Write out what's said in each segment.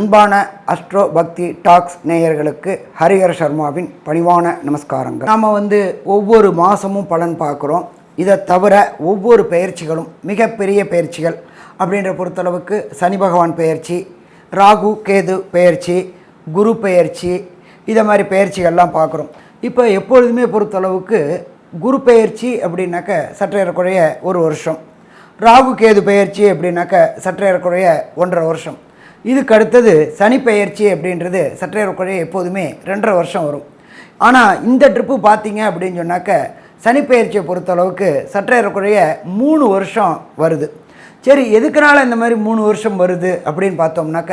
அன்பான அஸ்ட்ரோ பக்தி டாக்ஸ் நேயர்களுக்கு ஹரிஹர சர்மாவின் பணிவான நமஸ்காரங்கள். நாம் ஒவ்வொரு மாதமும் பலன் பார்க்குறோம். இதை தவிர ஒவ்வொரு பயிற்சிகளும் மிகப்பெரிய பயிற்சிகள் அப்படின்ற பொறுத்தளவுக்கு சனி பகவான் பயிற்சி, ராகு கேது பயிற்சி, குரு பயிற்சி, இதை மாதிரி பயிற்சிகள்லாம் பார்க்குறோம். இப்போ எப்பொழுதுமே பொறுத்தளவுக்கு குரு பயிற்சி அப்படின்னாக்க சற்றேறக்குறைய ஒரு வருஷம், ராகு கேது பயிற்சி அப்படின்னாக்க சற்றேறக்குறைய 1.5 வருஷம், இதுக்கு அடுத்தது சனி பயிற்சி அப்படின்றது சற்றேறக்குறைய எப்போதுமே 2.5 வருஷம் வரும். ஆனால் இந்த ட்ரிப்பு பார்த்தீங்க அப்படின்னு சொன்னாக்க சனி பயிற்சியை பொறுத்தளவுக்கு சற்றேறக்குறைய 3 வருஷம் வருது. சரி, எதுக்குனால இந்த மாதிரி 3 வருஷம் வருது அப்படின்னு பார்த்தோம்னாக்க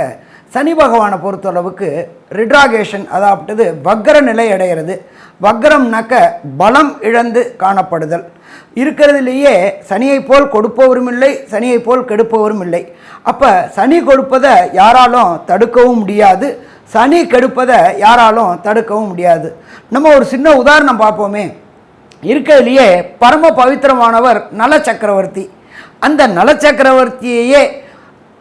சனி பகவானை பொறுத்தளவுக்கு ரிட்ராகேஷன், அதாவது வக்ர நிலை அடைகிறது. வக்ரம்னாக்க பலம் இழந்து காணப்படுதல். இருக்கிறதுலேயே சனியை போல் கொடுப்பவரும் இல்லை, சனியை போல் கெடுப்பவரும் இல்லை. அப்போ சனி கொடுப்பதை யாராலும் தடுக்கவும் முடியாது, சனி கெடுப்பதை யாராலும் தடுக்கவும் முடியாது. நம்ம ஒரு சின்ன உதாரணம் பார்ப்போமே. இருக்கிறதுலையே பரம பவித்திரமானவர் நல சக்கரவர்த்தி. அந்த நல சக்கரவர்த்தியையே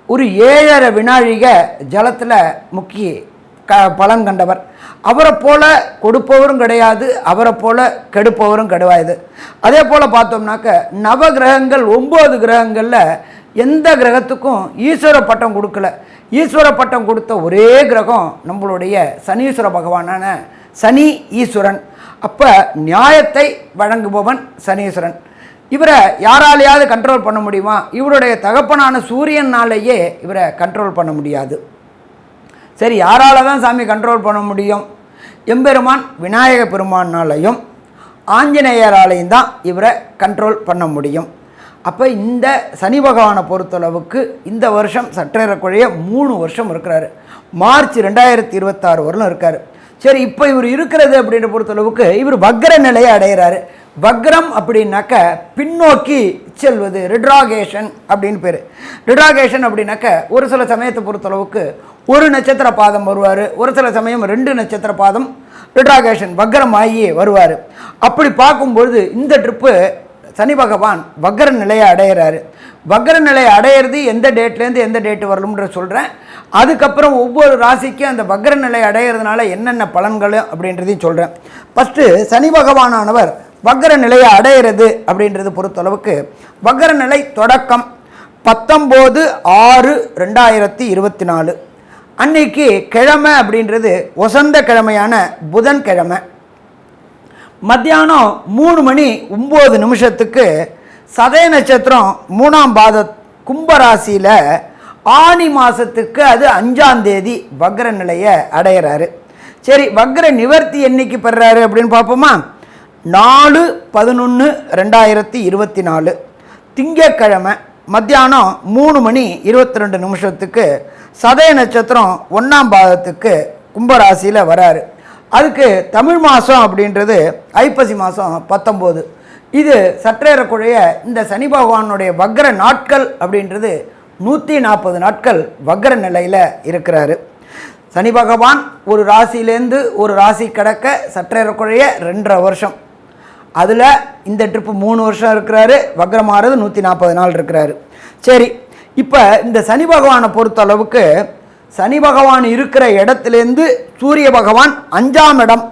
ஒரு 7.5 வினாழிக ஜலத்தில் முக்கி பலன் கண்டவர். அவரை போல கொடுப்பவரும் கிடையாது, அவரை போல கெடுப்பவரும் கிடையாது. அதே போல் பார்த்தோம்னாக்க நவ கிரகங்கள் 9 கிரகங்களில் எந்த கிரகத்துக்கும் ஈஸ்வர பட்டம் கொடுக்கல. ஈஸ்வர பட்டம் கொடுத்த ஒரே கிரகம் நம்மளுடைய சனீஸ்வர பகவானான சனி ஈஸ்வரன். அப்போ நியாயத்தை வழங்குபவன் சனீஸ்வரன். இவரை யாராலையாவது கண்ட்ரோல் பண்ண முடியுமா? இவருடைய தகப்பனான சூரியனாலேயே இவரை கண்ட்ரோல் பண்ண முடியாது. சரி, யாரால தான் சாமி கண்ட்ரோல் பண்ண முடியும்? எம்பெருமான் விநாயக பெருமானாலையும் ஆஞ்சநேயராலையும் தான் இவரை கண்ட்ரோல் பண்ண முடியும். அப்போ இந்த சனி பகவானை பொறுத்தளவுக்கு இந்த வருஷம் சற்றேறக்குறைய 3 வருஷம் இருக்கிறாரு. மார்ச் 2026 வரலும் இருக்கார். சரி, இப்போ இவர் இருக்கிறது அப்படின்ற பொறுத்தளவுக்கு இவர் வக்ர நிலையை அடைகிறாரு. வக்ரம் அப்படின்னாக்க பின்னோக்கி செல்வது, ரிட்ராகேஷன் அப்படின்னு பேர். ரிட்ராகேஷன் அப்படின்னாக்க ஒரு சில சமயத்தை பொறுத்தளவுக்கு ஒரு நட்சத்திர பாதம் வருவார், ஒரு சில சமயம் 2 நட்சத்திர பாதம் ரிட்ராகேஷன் வக்ரம் ஆகியே வருவார். அப்படி பார்க்கும்பொழுது இந்த ட்ரிப்பு சனி பகவான் வக்ர நிலையை அடைகிறாரு. வக்ர நிலையை அடையிறது எந்த டேட்லேருந்து எந்த டேட்டு வரலும்ன்ற சொல்கிறேன். அதுக்கப்புறம் ஒவ்வொரு ராசிக்கும் அந்த வக்ர நிலை அடையிறதுனால என்னென்ன பலன்கள் அப்படின்றதையும் சொல்கிறேன். ஃபஸ்ட்டு சனி பகவானானவர் வக்ர நிலையை அடையிறது அப்படின்றது பொறுத்தளவுக்கு வக்ர நிலை தொடக்கம் 19/6/2024 அன்னைக்கு கிழமை அப்படின்றது வசந்த கிழமையான புதன்கிழமை. மத்தியானம் 3:09 சதய நட்சத்திரம் 3ஆம் பாத கும்பராசியில் ஆனி மாதத்துக்கு அது 5ஆம் தேதி வக்ர நிலையை அடையிறாரு. சரி, வக்ர நிவர்த்தி என்னைக்கு பெறாரு அப்படின்னு பார்ப்போமா? 4/11/2024 திங்கட்கிழமை மத்தியானம் 3:22 சதய நட்சத்திரம் 1ஆம் பாதத்துக்கு கும்பராசியில் வராரு. அதுக்கு தமிழ் மாதம் அப்படின்றது ஐப்பசி மாதம் 19. இது சற்றேறக்குறைய இந்த சனி பகவானுடைய வக்ர நாட்கள் அப்படின்றது 140 நாட்கள் வக்ர நிலையில் இருக்கிறாரு. சனி பகவான் ஒரு ராசியிலேருந்து ஒரு ராசி கடக்க சற்றேறக்குறைய 2.5 வருஷம். அதில் இந்த ட்ரிப்பு 3 வருஷம் இருக்கிறாரு. வக்ரமாகிறது 140 நாள் இருக்கிறாரு. சரி, இப்போ இந்த சனி பகவானை பொறுத்தளவுக்கு சனி பகவான் இருக்கிற இடத்துலேருந்து சூரிய பகவான் 5ஆம் இடம்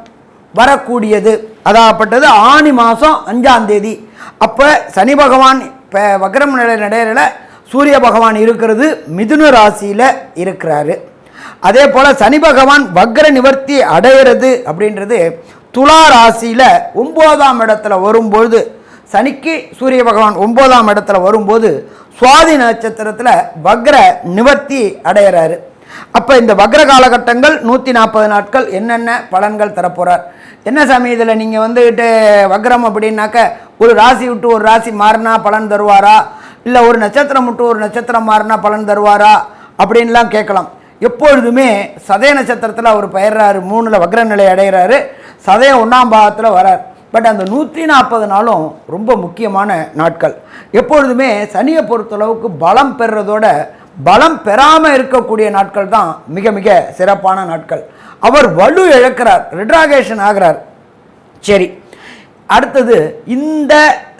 வரக்கூடியது, அதாகப்பட்டது ஆனி மாதம் 5ஆம் தேதி. அப்போ சனி பகவான் இப்போ வக்ரம் நிலை நடையில சூரிய பகவான் இருக்கிறது மிதுன ராசியில் இருக்கிறாரு. அதே போல் சனி பகவான் வக்ர நிவர்த்தி அடையிறது அப்படின்றது துலா ராசியில் 9ஆம் இடத்துல வரும்போது, சனிக்கு சூரிய பகவான் 9ஆம் இடத்துல வரும்போது சுவாதி நட்சத்திரத்தில் வக்ர நிவர்த்தி அடையிறாரு. அப்போ இந்த வக்ர காலகட்டங்கள் 140 நாட்கள் என்னென்ன பலன்கள் தரப்போகிறார்? என்ன சாமி இதில் நீங்கள் வக்ரம் அப்படின்னாக்க ஒரு ராசி விட்டு ஒரு ராசி மாறினா பலன் தருவாரா, இல்லை ஒரு நட்சத்திரம் விட்டு ஒரு நட்சத்திரம் மாறினா பலன் தருவாரா அப்படின்லாம் கேட்கலாம். எப்பொழுதுமே சதய நட்சத்திரத்தில் அவர் பயிர்றாரு, 3ல் வக்ர நிலை அடைகிறாரு, சதய 1ஆம் பாகத்தில் வரார். பட் அந்த 140 நாளும் ரொம்ப முக்கியமான நாட்கள். எப்பொழுதுமே சனியை பொறுத்தளவுக்கு பலம் பெறுறதோட பலம் பெறாமல் இருக்கக்கூடிய நாட்கள் தான் மிக மிக சிறப்பான நாட்கள். அவர் வலு இழக்கிறார், ரிட்ராகேஷன் ஆகிறார். சரி, அடுத்தது இந்த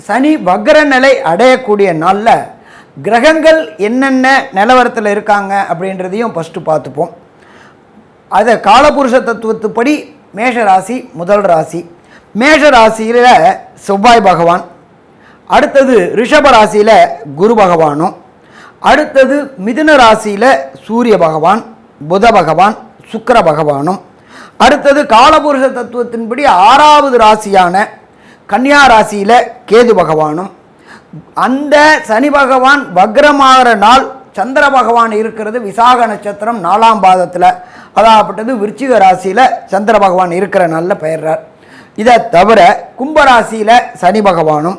சனி வக்ர நிலை அடையக்கூடிய நாளில் கிரகங்கள் என்னென்ன நிலவரத்தில் இருக்காங்க அப்படின்றதையும் ஃபஸ்ட்டு பார்த்துப்போம். அதை காலபுருஷ தத்துவத்துப்படி மேஷ ராசி முதல் ராசி. மேஷ ராசியில் செவ்வாய் பகவான், அடுத்தது ரிஷப ராசியில் குரு பகவானும், அடுத்தது மிதுன ராசியில் சூரிய பகவான், புத பகவான், சுக்கிர பகவானும், அடுத்தது காலபுருஷ தத்துவத்தின்படி 6வது ராசியான கன்னியா ராசியில் கேது பகவானும். அந்த சனி பகவான் வக்ரமாகிற நாள் சந்திர பகவான் இருக்கிறது விசாக நட்சத்திரம் 4ஆம் பாதத்தில், அதாகப்பட்டது விருச்சிக ராசியில் சந்திர பகவான் இருக்கிற நாளில் பெயர்றார். இதை தவிர கும்பராசியில் சனி பகவானும்,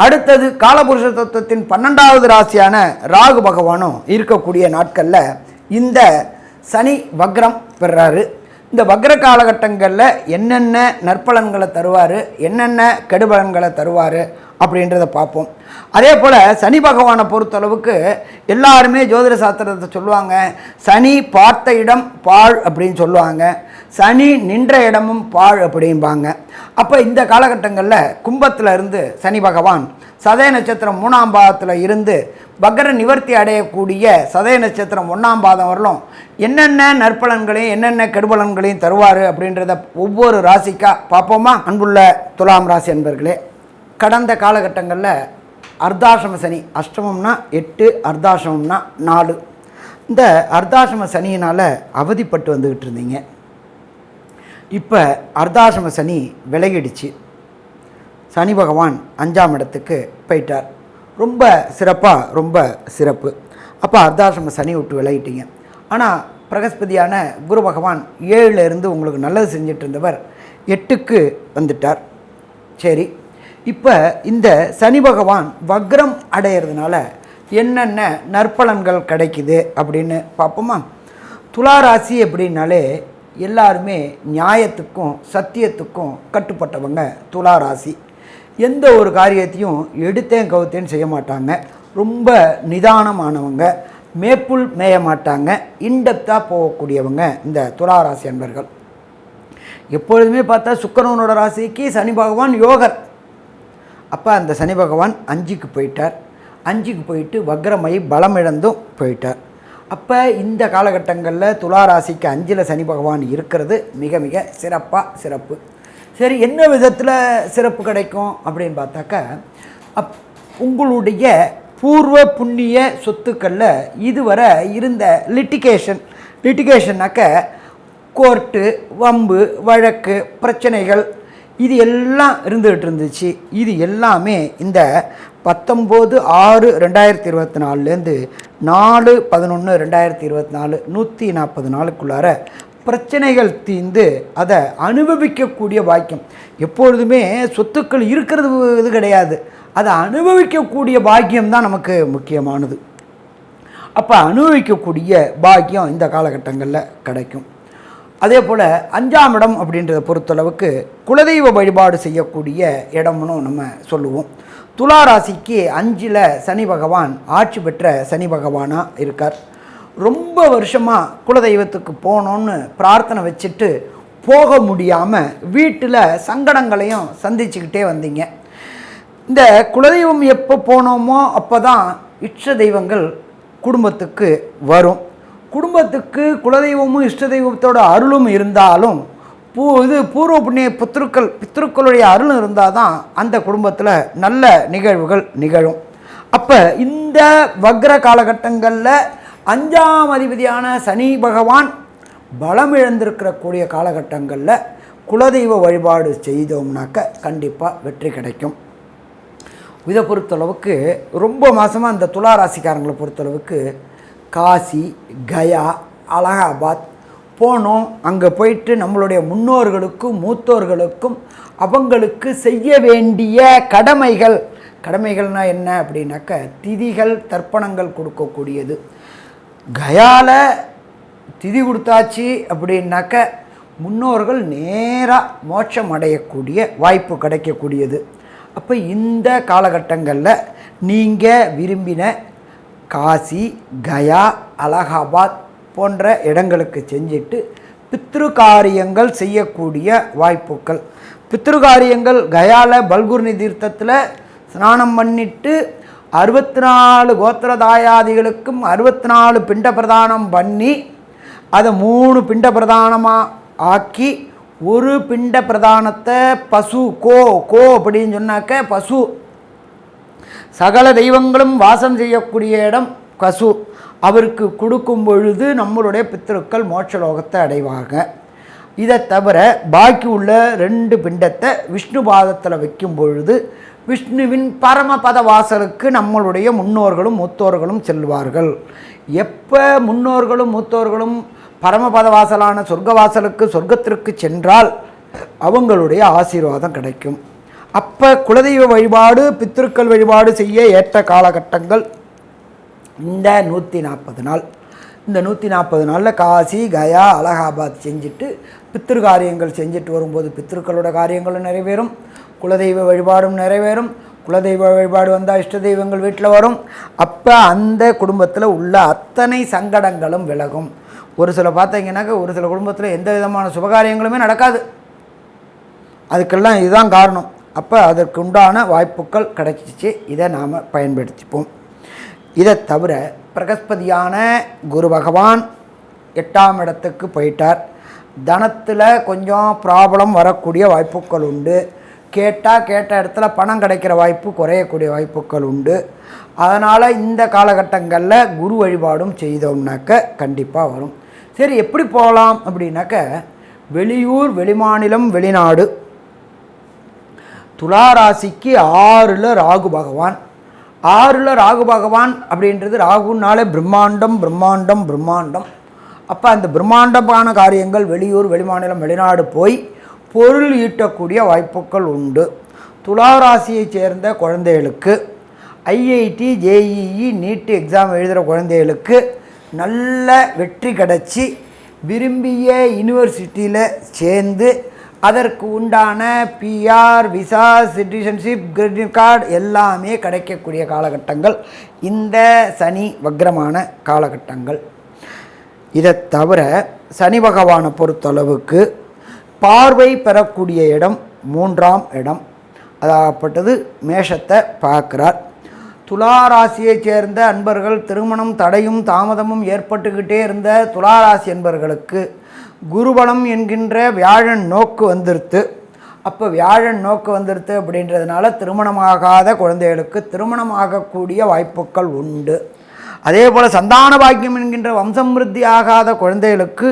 அடுத்தது காலபுருஷ தத்துவத்தின் 12வது ராசியான ராகு பகவானும் இருக்கக்கூடிய நாட்களில் இந்த சனி வக்ரம் பெறாரு. இந்த வக்ர காலகட்டங்களில் என்னென்ன நற்பலன்களை தருவார், என்னென்ன கெடுபலன்களை தருவார் அப்படின்றத பார்ப்போம். அதே போல் சனி பகவானை பொறுத்தளவுக்கு எல்லாருமே ஜோதிட சாஸ்திரத்தை சொல்லுவாங்க, சனி பார்த்த இடம் பாழ் அப்படின்னு சொல்லுவாங்க, சனி நின்ற இடமும் பாழ் அப்படிம்பாங்க. அப்போ இந்த காலகட்டங்களில் கும்பத்தில் இருந்து சனி பகவான் சதய நட்சத்திரம் 3ஆம் பாதத்தில் இருந்து வக்ர நிவர்த்தி அடையக்கூடிய சதய நட்சத்திரம் 1ஆம் பாதம் வரலும் என்னென்ன நற்பலன்களையும் என்னென்ன கெடுபலன்களையும் தருவார் அப்படின்றத ஒவ்வொரு ராசிக்காக பார்ப்போமா? அன்புள்ள துலாம் ராசி அன்பர்களே, கடந்த காலகட்டங்களில் அர்த்தாசிரம சனி, அஷ்டமம்னா 8, அர்த்தாசிரமம்னா 4, இந்த அர்த்தாசிரம சனியினால் அவதிப்பட்டு வந்துக்கிட்டு இருந்தீங்க. இப்போ அர்த்தாசிரம சனி விலகிடுச்சு, சனி பகவான் 5ஆம் இடத்துக்கு போயிட்டார். ரொம்ப சிறப்பாக, ரொம்ப சிறப்பு. அப்போ அர்த்தாசிரம சனி விட்டு விலகிட்டீங்க. ஆனால் பிரகஸ்பதியான குரு பகவான் 7ல் இருந்து உங்களுக்கு நல்லது செஞ்சிட்டு இருந்தவர் 8க்கு வந்துட்டார். சரி, இப்போ இந்த சனி பகவான் வக்ரம் அடையிறதுனால என்னென்ன நற்பலன்கள் கிடைக்குது அப்படின்னு பார்ப்போமா? துளாராசி அப்படின்னாலே எல்லாருமே நியாயத்துக்கும் சத்தியத்துக்கும் கட்டுப்பட்டவங்க துளாராசி. எந்த ஒரு காரியத்தையும் எடுத்தேன் கவுத்தேன்னு செய்ய மாட்டாங்க, ரொம்ப நிதானமானவங்க, மேப்புள் மேய மாட்டாங்க, இன்டெப்த்தாக போகக்கூடியவங்க இந்த துளாராசி அன்பர்கள். எப்பொழுதுமே பார்த்தா சுக்கிரனோட ராசிக்கு சனி பகவான் யோகர். அப்போ அந்த சனி பகவான் 5க்கு போயிட்டார். 5க்கு போயிட்டு வக்ரமை பலம் இழந்தும் போயிட்டார். அப்போ இந்த காலகட்டங்களில் துளாராசிக்கு 5ல் சனி பகவான் இருக்கிறது மிக மிக சிறப்பு. சரி, என்ன விதத்தில் சிறப்பு கிடைக்கும் அப்படின்னு பார்த்தாக்கா, உங்களுடைய பூர்வ புண்ணிய சொத்துக்களில் இதுவரை இருந்த லிட்டிகேஷன்னாக்க கோர்ட்டு, வம்பு, வழக்கு, பிரச்சனைகள் இது எல்லாம் இருந்துகிட்டு இருந்துச்சு. இது எல்லாமே இந்த 19/6/2024 4/11/2024 140 நாளுக்குள்ளார பிரச்சனைகள் தீர்ந்து அதை அனுபவிக்கக்கூடிய பாக்கியம். எப்பொழுதுமே சொத்துக்கள் இருக்கிறது இது கிடையாது, அதை அனுபவிக்கக்கூடிய பாக்கியம் தான் நமக்கு முக்கியமானது. அப்போ அனுபவிக்கக்கூடிய பாக்கியம் இந்த காலகட்டங்களில் கிடைக்கும். அதே போல் 5ஆம் இடம் அப்படின்றத பொறுத்தளவுக்கு குலதெய்வ வழிபாடு செய்யக்கூடிய இடம்னு நம்ம சொல்லுவோம். துளாராசிக்கு 5ல் சனி பகவான் ஆட்சி பெற்ற சனி பகவானாக இருக்கார். ரொம்ப வருஷமாக குலதெய்வத்துக்கு போகணுன்னு பிரார்த்தனை வச்சுட்டு போக முடியாமல் வீட்டில் சங்கடங்களையும் சந்திச்சுக்கிட்டே வந்தீங்க. இந்த குலதெய்வம் எப்போ போனோமோ அப்போ தான் இஷ்ட தெய்வங்கள் குடும்பத்துக்கு வரும். குடும்பத்துக்கு குலதெய்வமும் இஷ்ட தெய்வத்தோட அருளும் இருந்தாலும் பூர்வ புண்ணிய பித்ருக்களுடைய அருளும் இருந்தால் தான் அந்த குடும்பத்தில் நல்ல நிகழ்வுகள் நிகழும். அப்போ இந்த வக்ர காலகட்டங்களில் 5ஆம் அதிபதியான சனி பகவான் பலம் இழந்திருக்கக்கூடிய காலகட்டங்களில் குலதெய்வ வழிபாடு செய்தோம்னாக்க கண்டிப்பாக வெற்றி கிடைக்கும். இதை பொறுத்தளவுக்கு ரொம்ப மாதமாக அந்த துளாராசிக்காரங்களை பொறுத்தளவுக்கு காசி, கயா, அலகாபாத் போனோம். அங்கே போயிட்டு நம்மளுடைய முன்னோர்களுக்கும் மூத்தோர்களுக்கும் அவங்களுக்கு செய்ய வேண்டிய கடமைகள்னால் என்ன அப்படின்னாக்க திதிகள் தர்ப்பணங்கள் கொடுக்கக்கூடியது. கயாவில் திதி கொடுத்தாச்சு அப்படின்னாக்க முன்னோர்கள் நேராக மோட்சம் அடையக்கூடிய வாய்ப்பு கிடைக்கக்கூடியது. அப்போ இந்த காலகட்டங்களில் நீங்கள் விரும்பின காசி, கயா, அலகாபாத் போன்ற இடங்களுக்கு செஞ்சுட்டு பித்ருகாரியங்கள் செய்யக்கூடிய வாய்ப்புகள். பித்ருகாரியங்கள் கயாவில் பல்குர்னி தீர்த்தத்தில் ஸ்நானம் பண்ணிட்டு 64 கோத்திரதாயாதிகளுக்கும் 64 பிண்ட பிரதானம் பண்ணி அதை 3 பிண்ட பிரதானமாக ஆக்கி ஒரு பிண்ட பிரதானத்தை பசு கோ அப்படின்னு சொன்னாக்க பசு சகல தெய்வங்களும் வாசம் செய்யக்கூடிய இடம் பசு அவருக்கு கொடுக்கும் பொழுது நம்மளுடைய பித்திருக்கள் மோட்சலோகத்தை அடைவாங்க. இதை தவிர பாக்கி உள்ள 2 பிண்டத்தை விஷ்ணு பாதத்தில் வைக்கும் பொழுது விஷ்ணுவின் பரமபத வாசலுக்கு நம்மளுடைய முன்னோர்களும் மூத்தோர்களும் செல்வார்கள். எப்போ முன்னோர்களும் மூத்தோர்களும் பரமபத வாசலான சொர்க்கவாசலுக்கு சொர்க்கத்திற்கு சென்றால் அவங்களுடைய ஆசீர்வாதம் கிடைக்கும். அப்போ குலதெய்வ வழிபாடு பித்திருக்கள் வழிபாடு செய்ய ஏற்ற காலகட்டங்கள் இந்த 140 நாள். இந்த 140 நாளில் காசி கயா அலகாபாத் செஞ்சுட்டு பித்திரு காரியங்கள் செஞ்சுட்டு வரும்போது பித்திருக்களோட காரியங்களும் நிறைவேறும், குலதெய்வ வழிபாடும் நிறைவேறும். குலதெய்வ வழிபாடு வந்தால் இஷ்ட தெய்வங்கள் வீட்டில் வரும். அப்போ அந்த குடும்பத்தில் உள்ள அத்தனை சங்கடங்களும் விலகும். ஒரு சில பார்த்தீங்கன்னாக்க ஒரு சில குடும்பத்தில் எந்த விதமான சுபகாரியங்களுமே நடக்காது. அதுக்கெல்லாம் இதுதான் காரணம். அப்போ அதற்கு உண்டான வாய்ப்புகள் கிடைச்சிச்சு. இதை நாம் பயன்படுத்திப்போம். இதை தவிர பிரகஸ்பதியான குரு பகவான் 8ஆம் இடத்துக்கு போயிட்டார். தனத்தில் கொஞ்சம் ப்ராப்ளம் வரக்கூடிய வாய்ப்புகள் உண்டு. கேட்ட இடத்துல பணம் கிடைக்கிற வாய்ப்பு குறையக்கூடிய வாய்ப்புகள் உண்டு. அதனால் இந்த காலகட்டங்களில் குரு வழிபாடும் செய்தோம்னாக்க கண்டிப்பாக வரும். சரி, எப்படி போகலாம் அப்படின்னாக்க வெளியூர் வெளிமாநிலம் வெளிநாடு. துளாராசிக்கு 6ல் ராகு பகவான். 6ல் ராகு பகவான் அப்படின்றது ராகுனாலே பிரம்மாண்டம் பிரம்மாண்டம் பிரம்மாண்டம். அப்போ அந்த பிரம்மாண்டமான காரியங்கள் வெளியூர் வெளிமாநிலம் வெளிநாடு போய் பொருள் ஈட்டக்கூடிய வாய்ப்புகள் உண்டு. துளாராசியை சேர்ந்த குழந்தைகளுக்கு ஐஐடி ஜேஇஇ நீட் எக்ஸாம் எழுதுகிற குழந்தைகளுக்கு நல்ல வெற்றி கிடச்சி விரும்பிய யூனிவர்சிட்டியில் சேர்ந்து அதற்கு உண்டான PR visa citizenship credit card எல்லாமே கிடைக்கக்கூடிய காலகட்டங்கள் இந்த சனி வக்ரமான காலகட்டங்கள். இதை தவிர சனி பகவானை பொறுத்தளவுக்கு பார்வை பெறக்கூடிய இடம் 3ஆம் இடம், அதாகப்பட்டது மேஷத்தை பார்க்குறார். துளாராசியைச் சேர்ந்த அன்பர்கள் திருமணம் தடையும் தாமதமும் ஏற்பட்டுக்கிட்டே இருந்த துளாராசி அன்பர்களுக்கு குருபலம் என்கின்ற வியாழன் நோக்கு வந்துருத்து. அப்போ வியாழன் நோக்கு வந்துருத்து அப்படின்றதுனால திருமணமாகாத குழந்தைகளுக்கு திருமணமாகக்கூடிய வாய்ப்புகள் உண்டு. அதே போல் சந்தான பாக்கியம் என்கின்ற வம்சம் விருத்தி ஆகாத குழந்தைகளுக்கு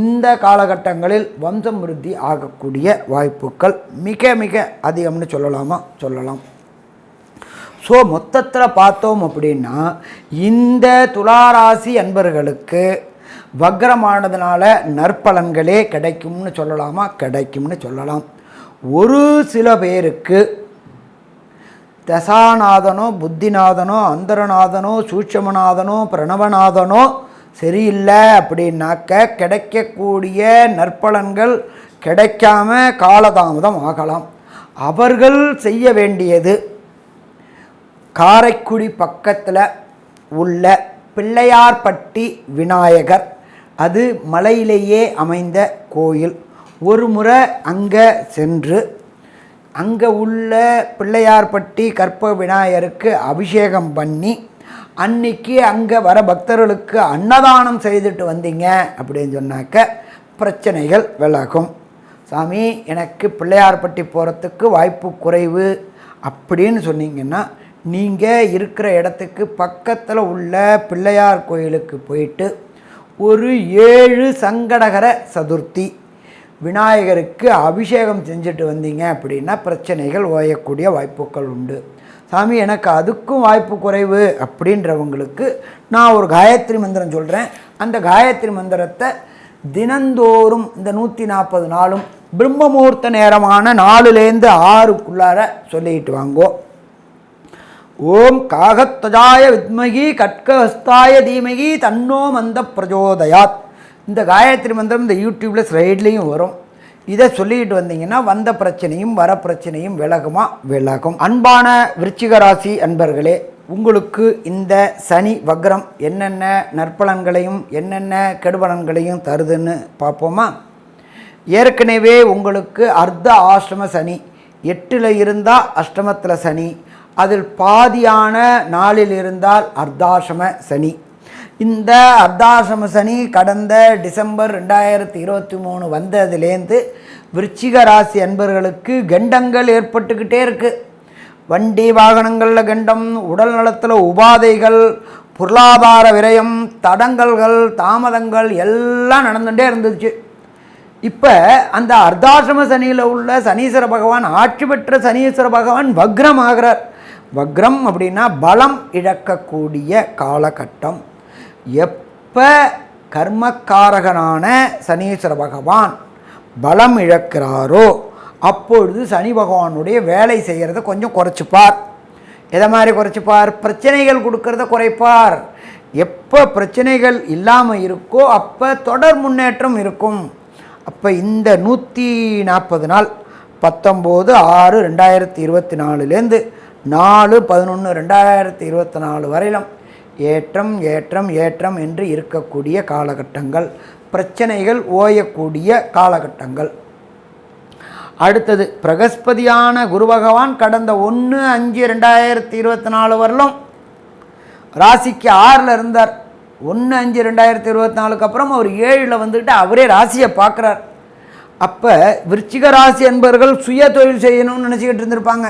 இந்த காலகட்டங்களில் வம்சம் விருத்தி ஆகக்கூடிய வாய்ப்புகள் மிக மிக அதிகம்னு சொல்லலாம். ஸோ மொத்தத்தில் பார்த்தோம் அப்படின்னா இந்த துளாராசி அன்பர்களுக்கு வக்ரமானதுனால நற்பலன்களே கிடைக்கும்னு சொல்லலாம். ஒரு சில பேருக்கு தசாநாதனோ புத்திநாதனோ அந்தரநாதனோ சூட்சமநாதனோ பிரணவநாதனோ சரியில்லை அப்படின்னாக்க கிடைக்கக்கூடிய நற்பலன்கள் கிடைக்காம காலதாமதம் ஆகலாம். அவர்கள் செய்ய வேண்டியது காரைக்குடி பக்கத்தில் உள்ள பிள்ளையார்பட்டி விநாயகர், அது மலையிலேயே அமைந்த கோயில். ஒரு முறை அங்கே சென்று அங்கே உள்ள பிள்ளையார்பட்டி கற்ப விநாயகருக்கு அபிஷேகம் பண்ணி அன்னைக்கு அங்கே வர பக்தர்களுக்கு அன்னதானம் செய்துட்டு வந்தீங்க அப்படின்னு சொன்னாக்க பிரச்சனைகள் விலகும். சாமி, எனக்கு பிள்ளையார்பட்டி போகிறதுக்கு வாய்ப்பு குறைவு அப்படின்னு சொன்னீங்கன்னா நீங்கள் இருக்கிற இடத்துக்கு பக்கத்தில் உள்ள பிள்ளையார் கோயிலுக்கு போயிட்டு ஒரு 7 சங்கடகர சதுர்த்தி விநாயகருக்கு அபிஷேகம் செஞ்சுட்டு வந்தீங்க அப்படின்னா பிரச்சனைகள் ஓயக்கூடிய வாய்ப்புகள் உண்டு. சாமி, எனக்கு அதுக்கும் வாய்ப்பு குறைவு அப்படின்றவங்களுக்கு நான் ஒரு காயத்ரி மந்திரம் சொல்கிறேன். அந்த காயத்ரி மந்திரத்தை தினந்தோறும் இந்த 140 நாளும் பிரம்ம முகூர்த்த நேரமான 4லேருந்து 6க்குள்ளார சொல்லிட்டு வாங்கோ. ஓம் காகத்வஜாய வித்மகி கட்கஹஸ்தாய தீமகி தன்னோ மந்த பிரஜோதயாத். இந்த காயத்ரி மந்திரம் இந்த யூடியூப்பில் ஸ்லைட்லேயும் வரும். இதை சொல்லிக்கிட்டு வந்தீங்கன்னா வந்த பிரச்சனையும் வர பிரச்சனையும் விலகும். அன்பான விருச்சிக ராசி அன்பர்களே, உங்களுக்கு இந்த சனி வக்ரம் என்னென்ன நற்பலன்களையும் என்னென்ன கெடுபலன்களையும் தருதுன்னு பார்ப்போமா? ஏற்கனவே உங்களுக்கு அர்த்த ஆஷ்டம சனி 8ல் இருந்தால் அஷ்டமத்தில் சனி, அதில் பாதியான 4ல் இருந்தால் அர்த்தாஷ்டம சனி. இந்த அர்த்தாசிரம சனி கடந்த டிசம்பர் 2023 வந்ததுலேருந்து விருச்சிக ராசி அன்பர்களுக்கு கண்டங்கள் ஏற்பட்டுக்கிட்டே இருக்குது. வண்டி வாகனங்களில் கண்டம், உடல் நலத்தில் உபாதைகள், பொருளாதார விரயம், தடங்கல்கள், தாமதங்கள் எல்லாம் நடந்துகிட்டே இருந்துச்சு. இப்போ அந்த அர்த்தாசிரம சனியில் உள்ள சனீஸ்வர பகவான், ஆட்சி பெற்ற சனீஸ்வர பகவான் வக்ரம் ஆகிறார். வக்ரம் அப்படின்னா பலம் இழக்கக்கூடிய காலகட்டம். எப்போ கர்மக்காரகனான சனீஸ்வர பகவான் பலம் இழக்கிறாரோ அப்பொழுது சனி பகவானுடைய வேலை செய்கிறத கொஞ்சம் குறைச்சிப்பார். எதை மாதிரி குறைச்சிப்பார்? பிரச்சனைகள் கொடுக்கறத குறைப்பார். எப்போ பிரச்சனைகள் இல்லாமல் இருக்கோ அப்போ தொடர் முன்னேற்றம் இருக்கும். அப்போ இந்த 140 நாள் 19/6/2024 4/11/2024 வரையிலும் ஏற்றம் ஏற்றம் ஏற்றம் என்று இருக்கக்கூடிய காலகட்டங்கள், பிரச்சனைகள் ஓயக்கூடிய காலகட்டங்கள். அடுத்தது பிரகஸ்பதியான குரு பகவான் கடந்த 1/5/2024 வரலும் ராசிக்கு 6ல் இருந்தார். 1/5/2024 அப்புறம் அவர் 7ல் வந்துட்டு அவரே ராசியை பார்க்குறார். அப்போ விருச்சிக ராசி என்பவர்கள் சுய தொழில் செய்யணும்னு நினச்சிக்கிட்டு இருந்திருப்பாங்க.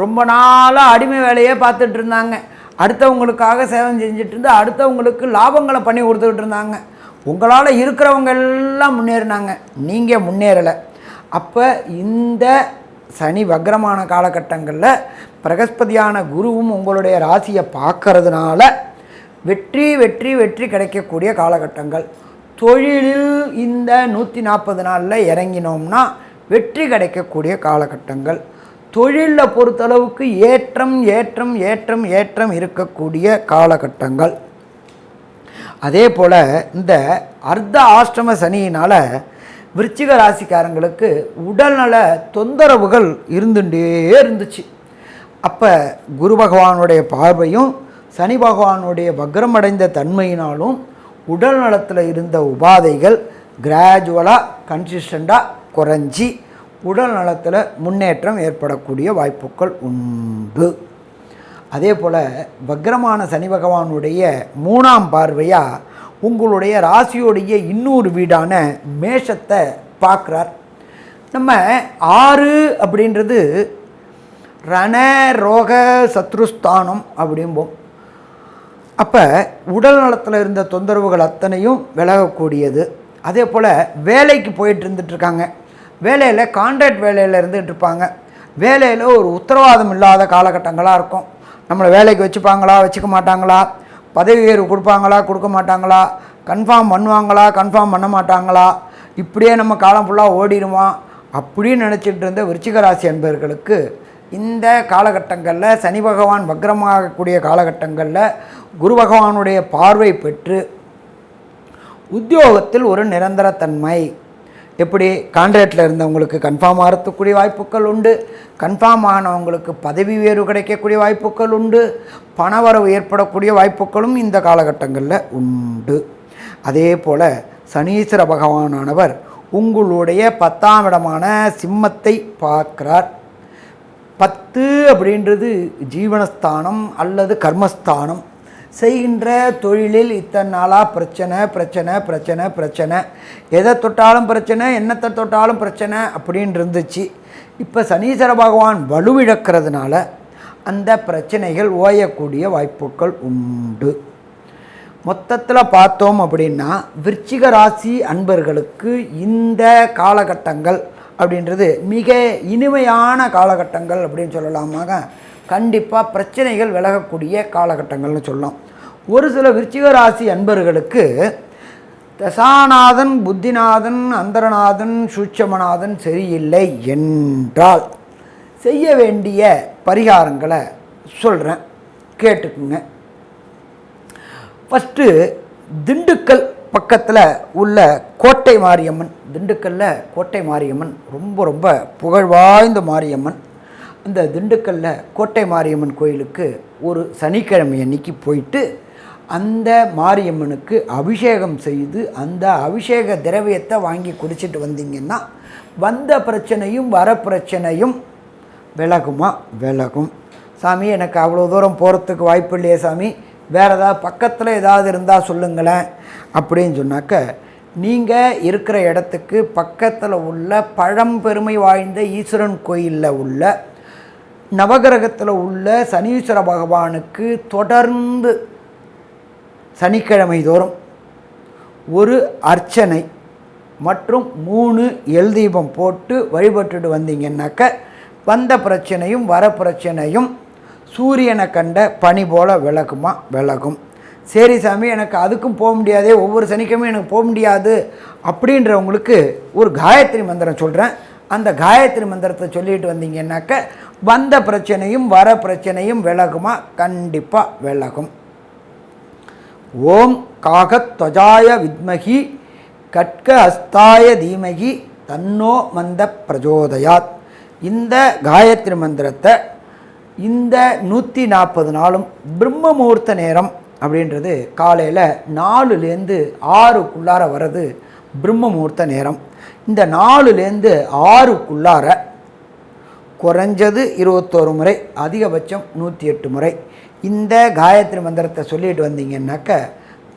ரொம்ப நாளாக அடிமை வேலையே பார்த்துட்டு இருந்தாங்க. அடுத்தவங்களுக்காக சேவை செஞ்சுட்டு இருந்து அடுத்தவங்களுக்கு லாபங்களை பண்ணி கொடுத்துக்கிட்டு இருந்தாங்க. உங்களால் இருக்கிறவங்க எல்லாம் முன்னேறினாங்க, நீங்கள் முன்னேறலை. அப்போ இந்த சனி வக்ரமான காலகட்டங்களில் பிரகஸ்பதியான குருவும் உங்களுடைய ராசியை பார்க்கறதுனால வெற்றி வெற்றி வெற்றி கிடைக்கக்கூடிய காலகட்டங்கள். தொழிலில் இந்த 140 நாளில் இறங்கினோம்னா வெற்றி கிடைக்கக்கூடிய காலகட்டங்கள். தொழிலில் பொறுத்தளவுக்கு ஏற்றம் ஏற்றம் ஏற்றம் ஏற்றம் இருக்கக்கூடிய காலகட்டங்கள். அதே போல் இந்த அர்த்த ஆஷ்டம சனியினால் விருச்சிக ராசிக்காரங்களுக்கு உடல்நல தொந்தரவுகள் இருந்துகிட்டே இருந்துச்சு. அப்போ குரு பகவானுடைய பார்வையும் சனி பகவானுடைய வக்ரமடைந்த தன்மையினாலும் உடல் நலத்தில் இருந்த உபாதைகள் கிராஜுவலாக கன்சிஸ்டண்ட்டாக குறைஞ்சி உடல் நலத்தில் முன்னேற்றம் ஏற்படக்கூடிய வாய்ப்புகள் உண்டு. அதே போல் வக்ரமான சனி பகவானுடைய 3ஆம் பார்வையாக உங்களுடைய ராசியோடைய இன்னொரு வீடான மேஷத்தை பார்க்குறார். நம்ம 6 அப்படின்றது ரண ரோக சத்ருஸ்தானம் அப்படிம்போம். அப்போ உடல் நலத்தில் இருந்த தொந்தரவுகள் அத்தனையும் விலகக்கூடியது. அதே போல் வேலைக்கு போயிட்டு இருந்துகிட்ருக்காங்க, வேலையில் கான்ட்ராக்ட் வேலையில் இருந்துகிட்டு இருப்பாங்க. வேலையில் ஒரு உத்தரவாதம் இல்லாத காலகட்டங்களாக இருக்கும். நம்மளை வேலைக்கு வச்சுப்பாங்களா வச்சுக்க மாட்டாங்களா, பதவி உயர்வு கொடுப்பாங்களா கொடுக்க மாட்டாங்களா, கன்ஃபார்ம் பண்ணுவாங்களா கன்ஃபார்ம் பண்ண மாட்டாங்களா, இப்படியே நம்ம காலம் ஃபுல்லாக ஓடிடுமா அப்படின்னு நினச்சிட்டு இருந்த விருச்சிக ராசி அன்பர்களுக்கு இந்த காலகட்டங்களில் சனி பகவான் வக்ரமாகக்கூடிய காலகட்டங்களில் குரு பகவானுடைய பார்வை பெற்று உத்தியோகத்தில் ஒரு நிரந்தரத்தன்மை, எப்படி கான்ட்ராக்டில் இருந்தவங்களுக்கு கன்ஃபார்ம் ஆகிறதுக்கூடிய வாய்ப்புகள் உண்டு, கன்ஃபார்ம் ஆனவங்களுக்கு பதவி உயர்வு கிடைக்கக்கூடிய வாய்ப்புகள் உண்டு, பணவரவு ஏற்படக்கூடிய வாய்ப்புகளும் இந்த காலகட்டங்களில் உண்டு. அதே போல் சனீஸ்வர பகவானானவர் உங்களுடைய 10ஆம் இடமான சிம்மத்தை பார்க்கிறார். 10 அப்படின்றது ஜீவனஸ்தானம் அல்லது கர்மஸ்தானம். செய்கின்ற தொழிலில் இத்தனை நாளாக பிரச்சனை பிரச்சனை பிரச்சனை பிரச்சனை, எதை தொட்டாலும் பிரச்சனை, என்னத்தை தொட்டாலும் பிரச்சனை அப்படின்னு இருந்துச்சு. இப்போ சனீஸ்வர பகவான் வலுவிழக்கிறதுனால அந்த பிரச்சனைகள் ஓயக்கூடிய வாய்ப்புகள் உண்டு. மொத்தத்தில் பார்த்தோம் அப்படின்னா விருச்சிக ராசி அன்பர்களுக்கு இந்த காலகட்டங்கள் அப்படின்றது மிக இனிமையான காலகட்டங்கள் அப்படின்னு சொல்லலாமாக. கண்டிப்பாக பிரச்சனைகள் விலகக்கூடிய காலகட்டங்கள்னு சொல்லலாம். ஒரு சில விருச்சிக ராசி அன்பர்களுக்கு தசாநாதன், புத்திநாதன், அந்தரநாதன், சூட்சமநாதன் சரியில்லை என்றால் செய்ய வேண்டிய பரிகாரங்களை சொல்கிறேன், கேட்டுக்குங்க. ஃபஸ்ட்டு திண்டுக்கல் பக்கத்தில் உள்ள கோட்டை மாரியம்மன், திண்டுக்கல்லில் கோட்டை மாரியம்மன் ரொம்ப ரொம்ப புகழ்வாய்ந்த மாரியம்மன். அந்த திண்டுக்கல்லில் கோட்டை மாரியம்மன் கோயிலுக்கு ஒரு சனிக்கிழமை அன்னைக்கு போயிட்டு அந்த மாரியம்மனுக்கு அபிஷேகம் செய்து அந்த அபிஷேக திரவியத்தை வாங்கி குடிச்சிட்டு வந்தீங்கன்னா வந்த பிரச்சனையும் வர பிரச்சனையும் விலகுமா? விலகும். சாமி, எனக்கு அவ்வளோ தூரம் போகிறதுக்கு வாய்ப்பு இல்லையே சாமி, வேறு ஏதாவது பக்கத்தில் ஏதாவது இருந்தால் சொல்லுங்களேன் அப்படின்னு சொன்னாக்க, நீங்கள் இருக்கிற இடத்துக்கு பக்கத்தில் உள்ள பழம்பெருமை வாய்ந்த ஈஸ்வரன் கோயிலில் உள்ள நவகிரகத்தில் உள்ள சனீஸ்வர பகவானுக்கு தொடர்ந்து சனிக்கிழமை தோறும் ஒரு அர்ச்சனை மற்றும் 3 எல் தீபம் போட்டு வழிபட்டுட்டு வந்தீங்கன்னாக்க வந்த பிரச்சனையும் வர பிரச்சனையும் சூரியனை கண்ட பனி போல் விலகும். சரி சாமி, எனக்கு அதுக்கும் போக முடியாதே, ஒவ்வொரு சனிக்கிழமையும் எனக்கு போக முடியாது அப்படின்றவங்களுக்கு ஒரு காயத்ரி மந்திரம் சொல்கிறேன். அந்த காயத்ரி மந்திரத்தை சொல்லிட்டு வந்தீங்கன்னாக்க வந்த பிரச்சனையும் வர பிரச்சனையும் விலகுமா? கண்டிப்பாக விலகும். ஓம் காகத்வஜாய வித்மகி கட்க ஹஸ்தாய தீமகி தன்னோ மந்த பிரஜோதயாத். இந்த காயத்ரி மந்திரத்தை இந்த 140 நாளும் பிரம்ம முகூர்த்த நேரம் அப்படின்றது காலையில் 4லேருந்து 6க்குள்ளார வர்றது பிரம்ம முகூர்த்த நேரம். இந்த 4லேருந்து 6க்குள்ளார குறைஞ்சது 21 முறை, அதிகபட்சம் 108 முறை இந்த காயத்ரி மந்திரத்தை சொல்லிட்டு வந்தீங்கன்னாக்க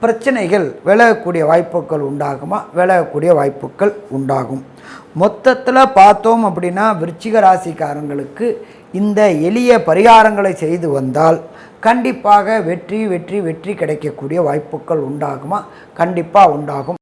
பிரச்சனைகள் விலகக்கூடிய வாய்ப்புகள் உண்டாகுமா? விலகக்கூடிய வாய்ப்புகள் உண்டாகும். மொத்தத்தில் பார்த்தோம் அப்படின்னா விருச்சிக ராசிக்காரங்களுக்கு இந்த எளிய பரிகாரங்களை செய்து வந்தால் கண்டிப்பாக வெற்றி வெற்றி வெற்றி கிடைக்கக்கூடிய வாய்ப்புகள் உண்டாகுமா? கண்டிப்பாக உண்டாகும்.